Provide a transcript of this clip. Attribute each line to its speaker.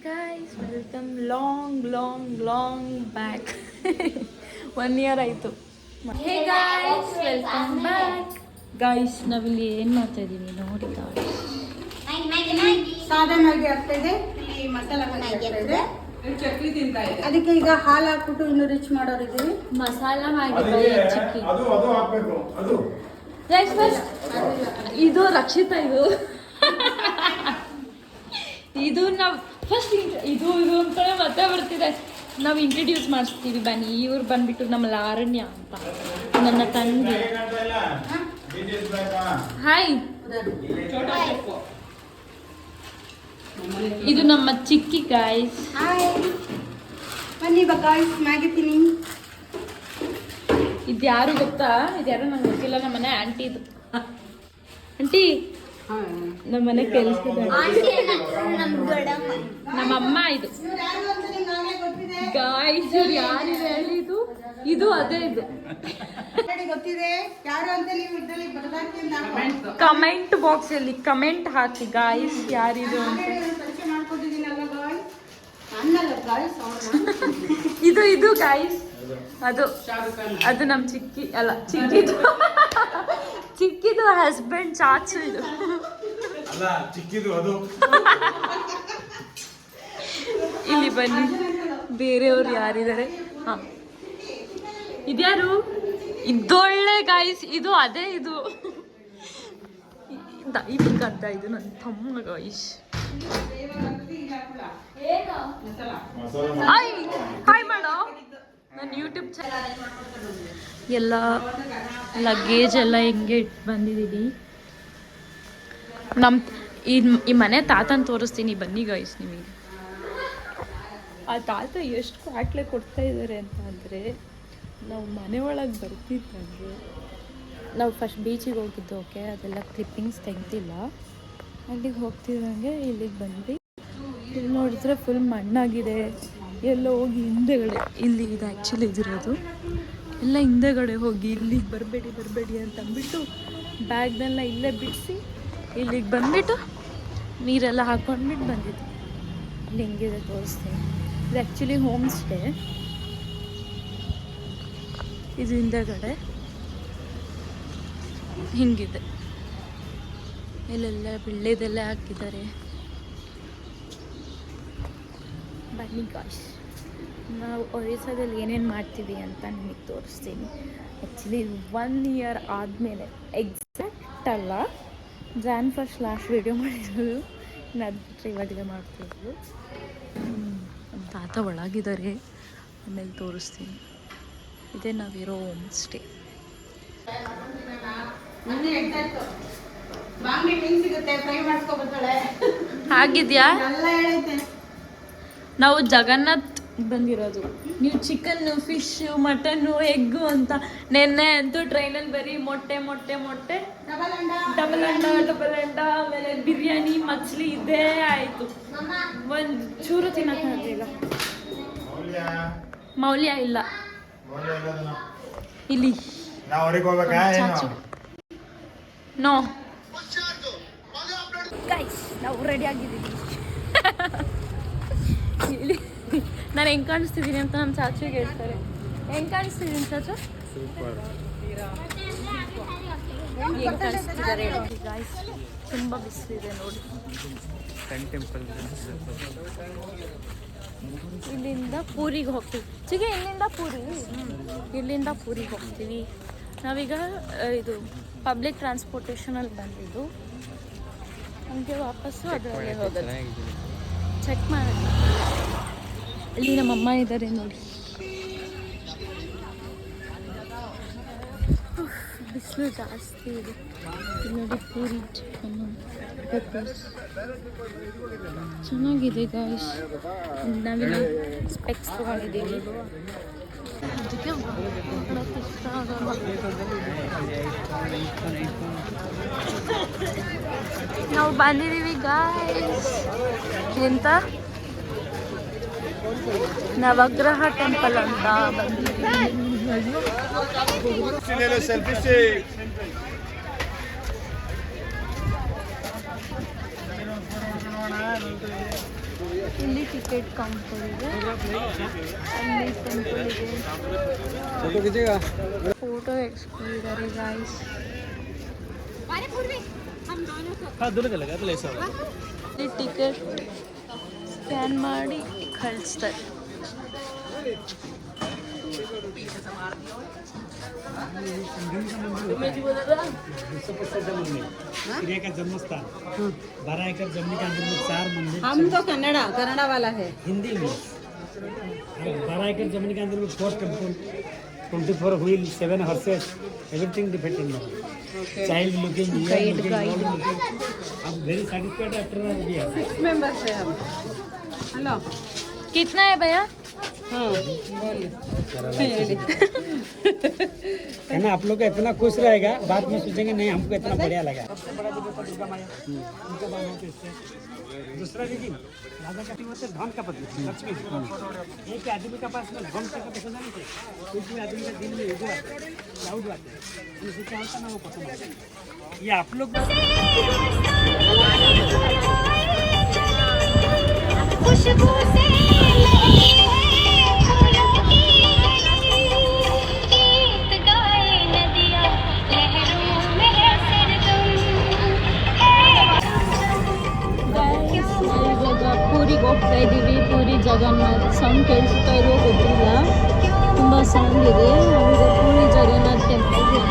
Speaker 1: Guys welcome long back 1 year ಆಯಿತು. Hey guys welcome back. Guys ನಾವಿಲ್ಲಿ ಏನು ಮಾಡ್ತಾ ಇದ್ದೀವಿ ನೋಡಿ ಗೈಸ್.
Speaker 2: ಸಾದಾ ಮ್ಯಾಗಿ ಆಗ್ತಾ ಇದೆ, ಇಲ್ಲಿ ಮಸಾಲ ಮ್ಯಾಗಿ ಆಗ್ತಾ ಇದೆ. ಚಕ್ಲಿ ತಿಂತಾ ಇದೆ. ಅದಕ್ಕೆ ಈಗ ಹಾಲು ಹಾಕ್ಬಿಟ್ಟು ಇನ್ನು ರಿಚ್ ಮಾಡೋರಿದ್ದೀವಿ.
Speaker 1: ಮಸಾಲ ಮ್ಯಾಗಿ ಚಿಕ್ಕಿ
Speaker 3: ಅದು ಹಾಕಬೇಕು. ಅದು
Speaker 1: ಗೈಸ್ ಫಸ್ಟ್ ಇದು ರಕ್ಷಿತಾ ಇದು ನಾವು ಫಸ್ಟ್ ಇದು ಅಂತಾನೆ ಮತ್ತೆ ಬರ್ತಿದೆ. ನಾವು ಇಂಟ್ರಡ್ಯೂಸ್ ಮಾಡಿಸ್ತೀವಿ ಬನ್ನಿ. ಇವ್ರು ಬಂದ್ಬಿಟ್ಟು ನಮ್ಮ ಲಾರಣ್ಯ ಅಂತ ನನ್ನ ತಂಗಿ. ಹಾಯ್. ಇದು ನಮ್ಮ ಚಿಕ್ಕಿ ಗಾಯ್ಸ್.
Speaker 2: ಹಾಯ್ ಬನ್ನಿ ಗಾಯ್ಸ್ ಮ್ಯಾಗಿ ತಿನ್ನಿ.
Speaker 1: ಇದ್ಯಾರು ಗೊತ್ತಾ? ಇದ್ಯಾರು ನಂಗೆ ಗೊತ್ತಿಲ್ಲ. ನಮ್ಮ ಮನೆ ಆಂಟಿ ಇದು. ಆಂಟಿ ನಮ್ಮ ಮನೆ ಕೆಲಸದ ನಮ್ಮ ಅಮ್ಮ ಇದು ಗಾಯ್ಸ್. ಇವ್ರು ಯಾರು ಹೇಳಿದ್ದು? ಇದು ಅದೇ ಇದು. ಕಮೆಂಟ್ ಬಾಕ್ಸ್ ಅಲ್ಲಿ ಕಮೆಂಟ್ ಹಾಕಿ ಗಾಯ್ಸ್ ಯಾರಿದು ಅಂತ. ಇದು ಗಾಯ್ಸ್ ಅದು ನಮ್ಮ ಚಿಕ್ಕಿ ಅಲ್ಲ, ಚಿಕ್ಕಿದು ಹಸ್ಬೆಂಡ್ ಚಾಚು. ಇದು
Speaker 3: ಅಲ್ಲ ಚಿಕ್ಕಿದು ಅದು.
Speaker 1: ಇಲ್ಲಿ ಬನ್ನಿ ಬೇರೆಯವ್ರು ಯಾರಿದ್ದಾರೆ. ಹಾ ಇದ್ಯಾರು? ಇದೊಳ್ಳೆ ಗಾಯ್ಸ್. ಇದು ಅದೇ ಇದು ದೈವಿಕ್ ಅಂತ. ಇದು ನನ್ನ ತಮ್ಮ ಗಾಯ್ಸ್. ಹಾಯ್ ಮಾಡೋ ನನ್ನ ಯೂಟ್ಯೂಬ್ ಚಾನಲ್. ಎಲ್ಲ ಲಗೇಜ್ ಎಲ್ಲ ಹೆಂಗೆ ಇಟ್ಟು ಬಂದಿದ್ದೀವಿ. ನಮ್ಮ ಈ ಮನೆ ತಾತನ ತೋರಿಸ್ತೀನಿ ಬನ್ನಿ ಗಾಯ್ಸ್ ನಿಮಗೆ. ಆ ತಾತ ಎಷ್ಟು ಕ್ವಾಟ್ಲೆ ಕೊಡ್ತಾ ಇದ್ದಾರೆ ಅಂತ ಅಂದರೆ, ನಾವು ಮನೆ ಒಳಗೆ ಬರ್ತಿದ್ದಂಗೆ ನಾವು ಫಸ್ಟ್ ಬೀಚಿಗೆ ಹೋಗಿದ್ದು. ಓಕೆ, ಅದೆಲ್ಲ ಕ್ಲಿಪ್ಪಿಂಗ್ಸ್ ತೆಗ್ದಿಲ್ಲ. ಅಲ್ಲಿಗೆ ಹೋಗ್ತಿದ್ದಂಗೆ ಇಲ್ಲಿಗೆ ಬಂದ್ವಿ. ಇಲ್ಲಿ ನೋಡಿದ್ರೆ ಫುಲ್ ಮಣ್ಣಾಗಿದೆ. ಎಲ್ಲೋ ಹೋಗಿ ಹಿಂದೆಗಡೆ ಇಲ್ಲಿ ಇದು ಆ್ಯಕ್ಚುಲಿ ಇದಿರೋದು ಎಲ್ಲ ಹಿಂದೆಗಡೆ ಹೋಗಿ ಇಲ್ಲಿಗೆ ಬರಬೇಡಿ ಅಂತ ಅಂದ್ಬಿಟ್ಟು ಬ್ಯಾಗ್ನೆಲ್ಲ ಇಲ್ಲೇ ಬಿಡಿಸಿ ಇಲ್ಲಿಗೆ ಬಂದುಬಿಟ್ಟು ನೀರೆಲ್ಲ ಹಾಕ್ಕೊಂಡ್ಬಿಟ್ಟು ಬಂದಿದ್ದು. ಇಲ್ಲಿ ಹೆಂಗಿದೆ ತೋರಿಸ್ತೀನಿ. ಇದು ಆ್ಯಕ್ಚುಲಿ ಹೋಮ್ ಸ್ಟೇ. ಇದು ಹಿಂದೆಗಡೆ ಹಿಂಗಿದೆ. ಇಲ್ಲೆಲ್ಲ ಬಿಳ್ಳೆದೆಲ್ಲ ಹಾಕಿದ್ದಾರೆ. ಬನ್ನಿ ಗಾಯ್ಸ್, ನಾವು ಒರಿಸ್ಸಾದಲ್ಲಿ ಏನೇನು ಮಾಡ್ತೀವಿ ಅಂತ ನಿಮಗೆ ತೋರಿಸ್ತೀನಿ. ಆ್ಯಕ್ಚುಲಿ 1 year ಆದಮೇಲೆ, ಎಕ್ಸಾಕ್ಟ್ ಅಲ್ಲ, Jan 1st ಲಾಸ್ಟ್ ವೀಡಿಯೋ ಮಾಡಿರೋದು. ಇನ್ನು ಅದು ಬಿಟ್ಟರೆ ಇವಾಗಲೇ ಮಾಡ್ತಿದ್ರು. ನಮ್ಮ ತಾತ ಒಳಗಿದ್ದಾರೆ, ಆಮೇಲೆ ತೋರಿಸ್ತೀನಿ. ಇದೇ ನಾವಿರೋ ಹೋಮ್ ಸ್ಟೇ. ಆಗಿದೆಯಾ? ನಾವು ಜಗನ್ನಾಥ್ ಬಂದಿರೋದು. ನೀವು ಚಿಕನ್ನು, ಫಿಶ್ಶು, ಮಟನ್ನು, ಎಗ್ಗು ಅಂತ. ನೆನ್ನೆ ಅಂತೂ ಟ್ರೈನಲ್ಲಿ ಬರೀ ಮೊಟ್ಟೆ ಡಬಲ್ ಅಂಡ ಆಮೇಲೆ ಬಿರಿಯಾನಿ, ಮಚ್ಲಿ ಇದೇ ಆಯಿತು. ಒಂದು ಚೂರು ತಿನ್ನಕ್ಕಾಗಲಿಲ್ಲ. ಮೌಲ್ಯ ಇಲ್ಲ ಇಲ್ಲಿ. ಚಾಚು ನೋ ಗೈಸ್, ನಾವು ರೆಡಿ ಆಗಿದ್ದೀವಿ. ಇಲ್ಲಿ ನಾನು ಹೆಂಗೆ ಕಾಣಿಸ್ತಿದ್ದೀನಿ ಅಂತ ನಮ್ಮ ಚಾಚುಗೆ ಹೇಳ್ತಾರೆ. ಹೆಂಗೆ ಕಾಣಿಸ್ತಿದ್ದೀನಿ ಚಾಚು? ಹೆಂಗೆ ಕಾಣಿಸ್ತಿದ್ದಾರೆ ಗಾಯ್ಸ್? ತುಂಬ ಬಿಸಿಲಿದೆ ನೋಡಿ. ಇಲ್ಲಿಂದ ಪೂರಿಗೆ ಹೋಗ್ತೀವಿ. ಚಿಗೆ ಇಲ್ಲಿಂದ ಪೂರಿಗೆ ಹೋಗ್ತೀವಿ. ನಾವೀಗ ಇದು ಪಬ್ಲಿಕ್ ಟ್ರಾನ್ಸ್ಪೋರ್ಟೇಷನಲ್ಲಿ ಬಂದಿದ್ದು. ನಮಗೆ ವಾಪಸ್ಸು ಅದರಲ್ಲೇ ಹೋಗೋದು. ಚೆಕ್ ಮಾಡೋಣ. ಇಲ್ಲಿ ನಮ್ಮಮ್ಮ ಇದ್ದಾರೆ ನೋಡಿ. ಬಿಸಿಲು ಜಾಸ್ತಿ ಇದೆ. ನೋಡಿ ಪೂರಿ, ಚಿಕನ್ನು, ಪೆಪ್ಪರ್ಸ್ ಚೆನ್ನಾಗಿದೆ ಗಾಯ್ಸ್. ನಾವಿಲ್ಲಿ ಸ್ಪೆಕ್ಸ್ ತೊಗೊಂಡಿದ್ದೀವಿ. ಅದಕ್ಕೆ ಮಾಡೋಕ್ಕೆ ಇಷ್ಟ ಆಗಲ್ಲ. ನಾವು ಬಂದಿದ್ದೀವಿ ಗಾಯ್ಸ್ ಎಂತ ನವಗ್ರಹ ಟೆಂಪಲ್ ಅಂತ ಬಂದಿದ್ದೀವಿ. ಇಲ್ಲಿ ಟಿಕೆಟ್ ಕೌಂಟರ್ ಇದೆ, ಅಲ್ಲಿ ಟೆಂಪಲ್ ಇದೆ, ಫೋಟೋ ಎಕ್ಸ್ಕೊಂಡಿದ್ದಾರೆ ಗಾಯ್ಸ್. ಇಲ್ಲಿ ಟಿಕೆಟ್ ಸ್ಕ್ಯಾನ್ ಮಾಡಿ ಕಳಿಸ್ತಾರೆ.
Speaker 4: जन्मस्थान 12 एकड़ जमीन के अंदर में 4 मंदिर.
Speaker 2: हम तो कन्नड़ा वाला है.
Speaker 4: हिंदी में 12 एकड़ जमीन के अंदर में 4 temple, 24 wheel, 7 horses, everything dependent on child looking, अब वेरी सैटिस्फाइड आफ्टर दिया.
Speaker 2: 6 मेंबर्स है हम. हेलो.
Speaker 1: कितना है भैया?
Speaker 2: हाँ
Speaker 4: है ना, आप लोग इतना खुश रहेगा, बाद में सोचेंगे नहीं हमको इतना बढ़िया लगा. सबसे बड़ा जो होता है दुर्गा माया, उनका बाल होते हैं. दूसरा देखिए राजा का होता है धन का पत्नी लक्ष्मी. एक आदमी का पास में धन का देखा जाने से कुछ भी आदमी का दिल में ईगो आता है, डाउट आता है, उसे क्या होता ना वो पसंद आता है. ये आप लोग
Speaker 5: खुशबू से
Speaker 1: ಪೂರಿಗೆ ಹೋಗ್ತಾ ಇದ್ದೀವಿ. ಪೂರಿ ಜಗನ್ನಾಥ್. ಸೌಂಡ್ ಕೇಳಿಸ್ತಾ ಇರೋ ಗೊತ್ತಿಲ್ಲ, ತುಂಬ ಸೌಂಡ್ ಇದೆ. ಈಗ ಪೂರಿ ಜಗನ್ನಾಥ್ ಟೆಂಪಲ್ಗೆ